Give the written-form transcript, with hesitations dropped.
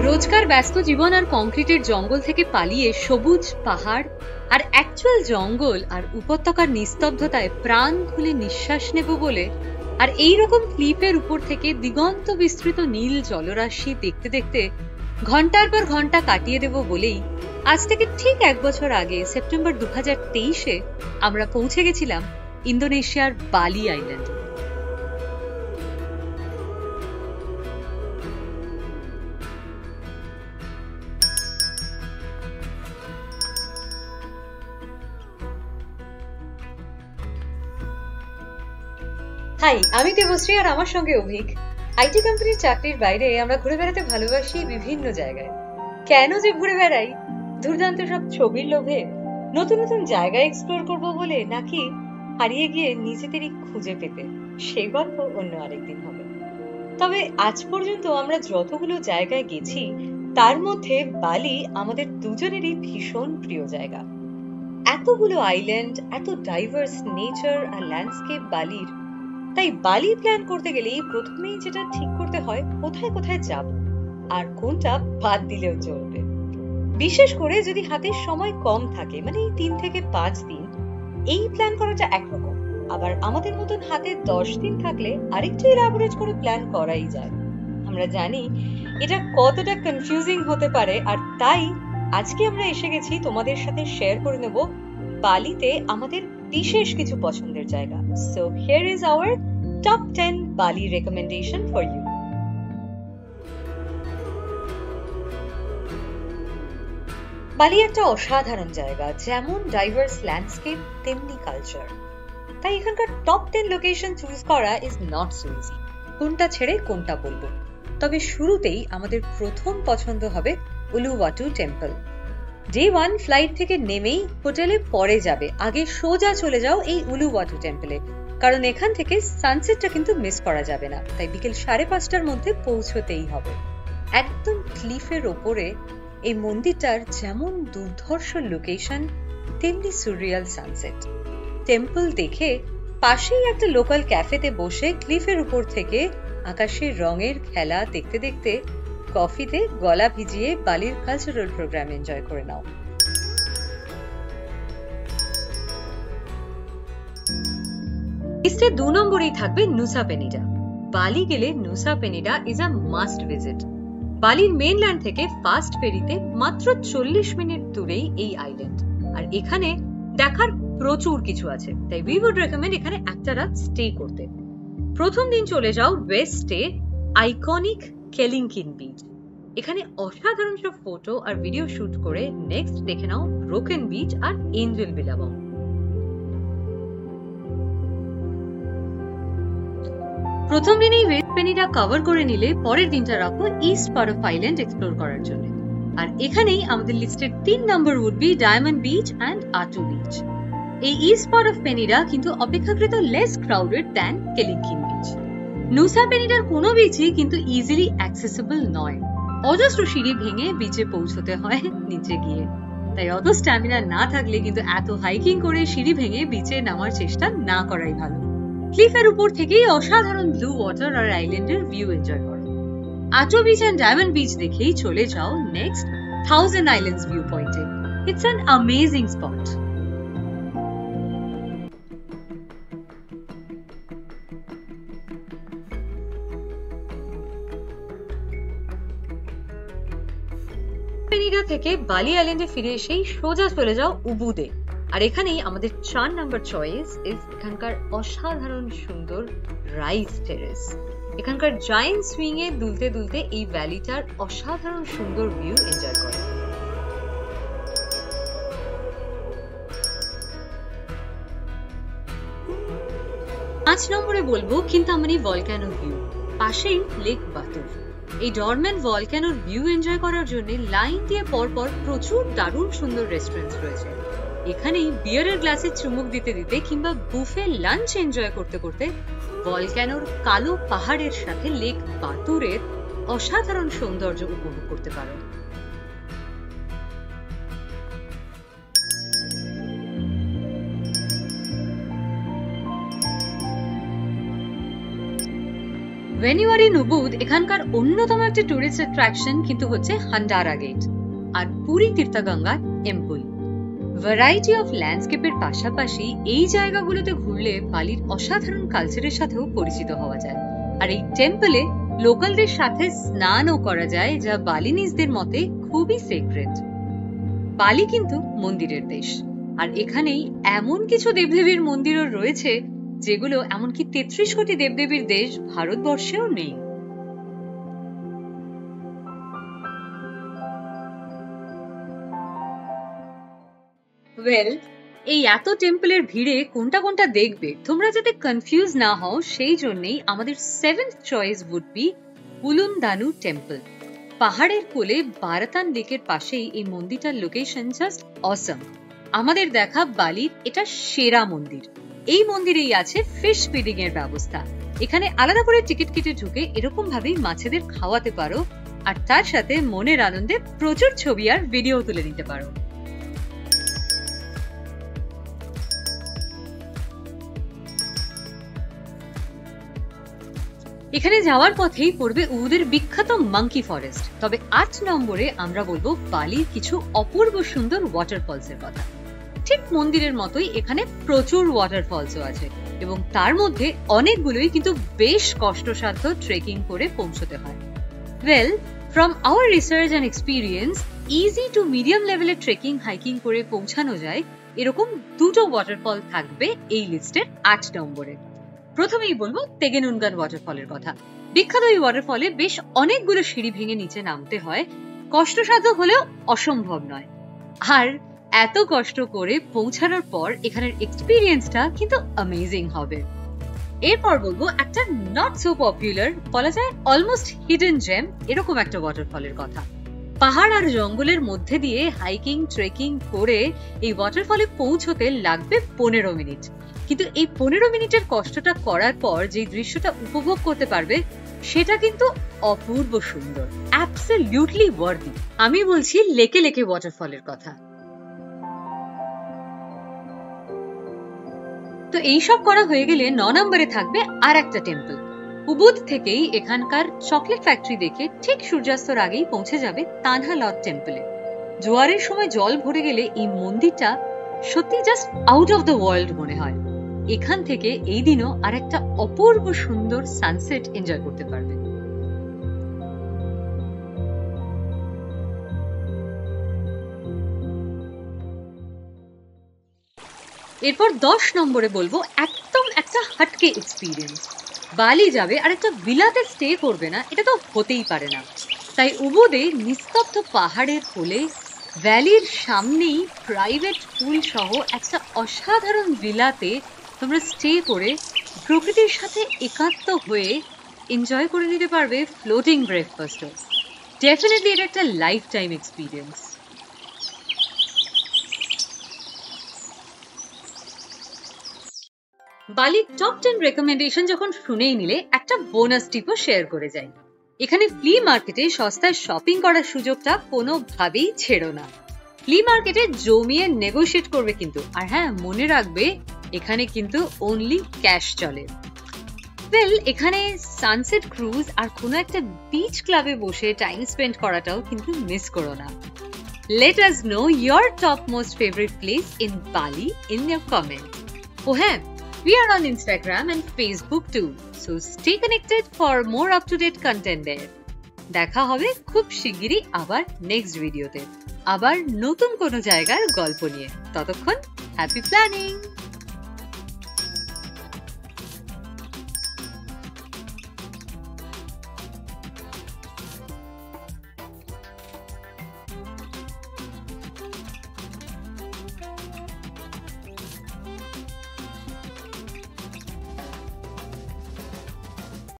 রোজকার ব্যস্ত জীবন আর কংক্রিটের জঙ্গল থেকে পালিয়ে সবুজ পাহাড় আর অ্যাকচুয়াল জঙ্গল আর উপত্যকার নিস্তব্ধতায় প্রাণ খুলে নিঃশ্বাস নেব বলে আর এইরকম ক্লিপের উপর থেকে দিগন্ত বিস্তৃত নীল জলরাশি দেখতে দেখতে ঘন্টার পর ঘন্টা কাটিয়ে দেব বলেই আজ থেকে ঠিক 1 বছর আগে সেপ্টেম্বর 2023-এ আমরা পৌঁছে গেছিলাম ইন্দোনেশিয়ার বালি আইল্যান্ডে। হাই, আমি দেবশ্রী আর আমার সঙ্গে অভিক। আইটি কোম্পানির চাকরির বাইরে আমরা ঘুরে বেড়াতে ভালোবাসি বিভিন্ন জায়গায়। কেন যে ঘুরে বেড়াই? দুর্দান্ত সব ছবির লোভে, নতুন নতুন জায়গা এক্সপ্লোর করব বলে, নাকি হারিয়ে গিয়ে নিজেদেরই খুঁজে পেতে? সেই গল্প অন্য আরেকদিন হবে। তবে আজ পর্যন্ত আমরা যতগুলো জায়গায় গেছি তার মধ্যে বালি আমাদের দুজনেরই ভীষণ প্রিয় জায়গা। এতগুলো আইল্যান্ড, এত ডাইভার্স নেচার আর ল্যান্ডস্কেপ বালির, তাই বালি প্ল্যান করতে গেলেই প্রথমেই যেটা ঠিক করতে হয় কোথায় কোথায় যাব আর কোনটা বাদ দিলেও চলবে। বিশেষ করে যদি হাতে সময় কম থাকে, মানে 3 থেকে 5 দিন, এই প্ল্যান করাটা একরকম। আবার আমাদের মতন হাতে 10 দিন থাকলে আরেকটু ইলাবোরেট করে প্ল্যান করাই যায়। আমরা জানি এটা কতটা কনফিউজিং হতে পারে, আর তাই আজকে আমরা এসে গেছি তোমাদের সাথে শেয়ার করে নেব বালিতে আমাদের বিশেষ কিছু পছন্দের জায়গা। So here is our top 10 Bali recommendation for you. বালি একটা অসাধারণ জায়গা, যেমন ডাইভার্স ল্যান্ডস্কেপ তেমনি কালচার। তাই এখানকার টপ 10 লোকেশন চুজ করা ইজ নট সো ইজি। কোনটা ছেড়ে কোনটা বলবো? তবে শুরুতেই আমাদের প্রথম পছন্দ হবে উলুওয়াটু টেম্পল। ডে 1 ফ্লাইট থেকে নেমেই হোটেলে পরে যাবে, আগে সোজা চলে যাও এই উলুওয়াটু টেম্পলে, কারণ এখান থেকে সানসেটটা কিন্তু মিস করা যাবে না। তাই বিকেল 5:30টার মধ্যে পৌঁছতেই হবে। একদম ক্লিফের ওপরে এই মন্দিরটার যেমন দুর্ধর্ষ লোকেশন, তেমনি সুরিয়াল সানসেট। টেম্পল দেখে পাশেই একটা লোকাল ক্যাফেতে বসে ক্লিফের উপর থেকে আকাশের রঙের খেলা দেখতে দেখতে কফিতে গলা ভিজিয়ে বালির কালচারাল প্রোগ্রাম এনজয় করে নাও। লিস্টে 2 নম্বরেই থাকবে নুসা পেনিডা। বালি গেলে Nusa Penida is a must visit. বালির মেইনল্যান্ড থেকে ফাস্ট ফেরিতে মাত্র 40 মিনিট দূরেই এই আইল্যান্ড, আর এখানে দেখার প্রচুর কিছু আছে। তাই উই উড রেকমেন্ড এখানে একটা রাত স্টে করতে। প্রথম দিন চলে যাও ওয়েস্টে আইকনিক কেলিংকিন বিচ। এখানে অসাধারণ সব ফটো আর ভিডিও শুট করে নেক্সট দেখে নাও ব্রোকেন বিচ আর এঞ্জেল বিলাবম। প্রথম দিনেই ওয়েস্ট পেনিডা কভার করে নিলে পরের দিনটা রাখো east part of island explore করার জন্য। আর এখানেই আমাদের লিস্টের 3 number would be Diamond beach and Atuh beach. এই ইস্ট পার্ট অফ পেনিডা কিন্তু অপেক্ষাকৃত less crowded than Kelingking beach. নুসা পেনিডার কোনো বিচই কিন্তু ইজিলি অ্যাক্সেসিবল নয়। অজস্র সিঁড়ি ভেঙে বিচে পৌঁছতে হয় নিচে গিয়ে। তাই অত স্ট্যামিনা না থাকলে কিন্তু এত হাইকিং করে সিঁড়ি ভেঙে বিচে নামার চেষ্টা না করাই ভালো। ক্লিফের উপর থেকেই অসাধারণ ব্লু ওয়াটার আর আইল্যান্ডের ভিউ এনজয় করো। Atuh beach and Diamond beach দেখেই চলে যাও নেক্সট 1000 আইল্যান্ডস ভিউ পয়েন্টে। It's an amazing spot. Penida থেকে বালি আইল্যান্ডে ফিরে এসেই সোজা চলে যাও উবুদে। আর এখানেই আমাদের 4 নম্বর চয়েস ইজ এখানকার অসাধারণ সুন্দর রাইস টেরেস। এখানকার জায়ান্ট সুইং এ দুলতে দুলতে এই ভ্যালিটার অসাধারণ সুন্দর ভিউ এনজয় করো। 5 নম্বরে বলবো কিন্তামানি ভলক্যানো ভিউ। পাশেই লেক বাতুর। এই ডরম্যান্ট ভলক্যানোর ভিউ এনজয় করার জন্য লাইন দিয়ে পরপর প্রচুর দারুণ সুন্দর রেস্টুরেন্টস রয়েছে। এখানেই বিয়ারের গ্লাসে চুমুক দিতে দিতে কিংবা বুফে লাঞ্চ এনজয় করতে করতে ভলক্যানোর কালো পাহাড়ের সাথে লেক বাতুরের অসাধারণ সৌন্দর্য উপভোগ করতে পারো। When you are in Ubud, এখানকার অন্যতম একটা টুরিস্ট অ্যাট্রাকশন কিন্তু হচ্ছে হান্ডারা গেট আর Puri Tirtagangga temple. Variety of ল্যান্ডস্কেপের পাশাপাশি এই জায়গাগুলোতে ঘুরলে বালির অসাধারণ কালচারের সাথেও পরিচিত হওয়া যায়। আর এই টেম্পলে লোকালদের সাথে স্নানও করা যায়, যা বালিনিজদের মতে খুবই সেক্রেট। বালি কিন্তু মন্দিরের দেশ, আর এখানেই এমন কিছু দেবদেবীর মন্দিরও রয়েছে যেগুলো এমনকি ৩৩ কোটি দেবদেবীর দেশ ভারতবর্ষেও নেই। ওয়েল, এই এত টেম্পলের ভিড়ে কোনটা কোনটা দেখবে তোমরা যাতে কনফিউজ না হও, সেই জন্যই আমাদের 7th choice would be Ulun Danu temple. পাহাড়ের কোলে বারাতান লেকের পাশেই এই মন্দিরটার লোকেশন জাস্ট অসম। আমাদের দেখা বালির এটা সেরা মন্দির। এই মন্দিরেই আছে ফিশ ফিডিং এর ব্যবস্থা। এখানে আলাদা করে টিকিট কেটে ঢুকে এরকম ভাবেই মাছেদের খাওয়াতে পারো, আর তার সাথে মনের আনন্দে প্রচুর ছবি আর ভিডিও তুলে নিতে পারো। এখানে যাওয়ার পথেই পড়বে উদের বিখ্যাত মাঙ্কি ফরেস্ট। তবে 8 নম্বরে আমরা বলবো বালির কিছু অপূর্ব সুন্দর ওয়াটারফলস এর কথা। ঠিক মন্দিরের মতোই এখানে প্রচুর ওয়াটারফলসও আছে, এবং তার মধ্যে অনেকগুলোই কিন্তু বেশ কষ্টসাধ্য ট্রেকিং করে পৌঁছতে হয়। Well, from our research and experience, easy to medium লেভেলের ট্রেকিং হাইকিং করে পৌঁছানো যায় এরকম দুটো ওয়াটারফল থাকবে এই লিস্টের 8 নম্বরে। প্রথমেই বলবো তেগেনুনগান ওয়াটারফলের কথা। বিখ্যাত এই ওয়াটারফলে বেশ অনেকগুলো সিঁড়ি ভেঙে নিচে নামতে হয়, কষ্টসাধ্য হলেও অসম্ভব নয়। আর এত কষ্ট করে পৌঁছানোর পর এখানের এক্সপিরিয়েন্সটা কিন্তু অ্যামেজিং হবে। এরপর বলবো একটা নট সো পপুলার, বলা যায় অলমোস্ট হিডেন জেম এরকম একটা ওয়াটারফলের কথা। পাহাড় আর জঙ্গলের মধ্যে দিয়ে হাইকিং ট্রেকিং করে এই ওয়াটারফলে পৌঁছতে লাগবে 15 মিনিট। কিন্তু এই 15 মিনিটের কষ্টটা করার পর যে দৃশ্যটা উপভোগ করতে পারবে সেটা কিন্তু অপূর্ব সুন্দর, অ্যাবসলিউটলি ওয়ার্দি। আমি বলছি লেকে লেকে ওয়াটারফলের কথা। তো এইসব করা হয়ে গেলে 9 নম্বরে থাকবে আর একটা টেম্পল। উবুদ থেকেই এখানকার চকলেট ফ্যাক্টরি দেখে ঠিক সূর্যাস্তর আগেই পৌঁছে যাবে তানহা লট টেম্পলে। জোয়ারের সময় জল ভরে গেলে এই মন্দিরটা সত্যি just out of the world মনে হয়। এখান থেকে এই দিনও আর একটা অপূর্ব সুন্দর সানসেট এনজয় করতে পারবে। এরপর 10 নম্বরে বলবো একদম একটা হাটকে এক্সপিরিয়েন্স। বালি যাবে আর একটা ভিলাতে স্টে করবে না, এটা তো হতেই পারে না। তাই উবুদে নিস্তব্ধ পাহাড়ের কোলে ভ্যালির সামনেই প্রাইভেট পুল সহ একটা অসাধারণ ভিলাতে তোমরা স্টে করে প্রকৃতির সাথে একাত্ম হয়ে এনজয় করে নিতে পারবে ফ্লোটিং ব্রেকফাস্টও। ডেফিনেটলি এটা একটা লাইফ টাইম এক্সপিরিয়েন্স। বালির টপ 10 রেকমেন্ডেশন যখন শুনেই নিলে, একটা বোনাস টিপও শেয়ার করে যাই। এখানে ফ্লি মার্কেটে সস্তায় শপিং করার সুযোগটা কোনোভাবেই ছেড়ো না। ফ্লি মার্কেটে জমিয়ে নেগোশিয়েট করবে কিন্তু, আর হ্যাঁ মনে রাখবে এখানে কিন্তু অনলি ক্যাশ চলে। ওয়েল, এখানে সানসেট ক্রুজ আর কোনো একটা বিচ ক্লাবে বসে টাইম স্পেন্ড করাটাও কিন্তু মিস করো না। Let us know your top most favorite place in Bali in your comments. Oh হ্যাঁ, we are on Instagram and Facebook too, so stay connected for more up-to-date content there. দেখা হবে খুব শিগগিরই আবার নেক্সট ভিডিওতে, আবার নতুন কোনো জায়গার গল্প নিয়ে। ততক্ষণ হ্যাপি প্ল্যানিং।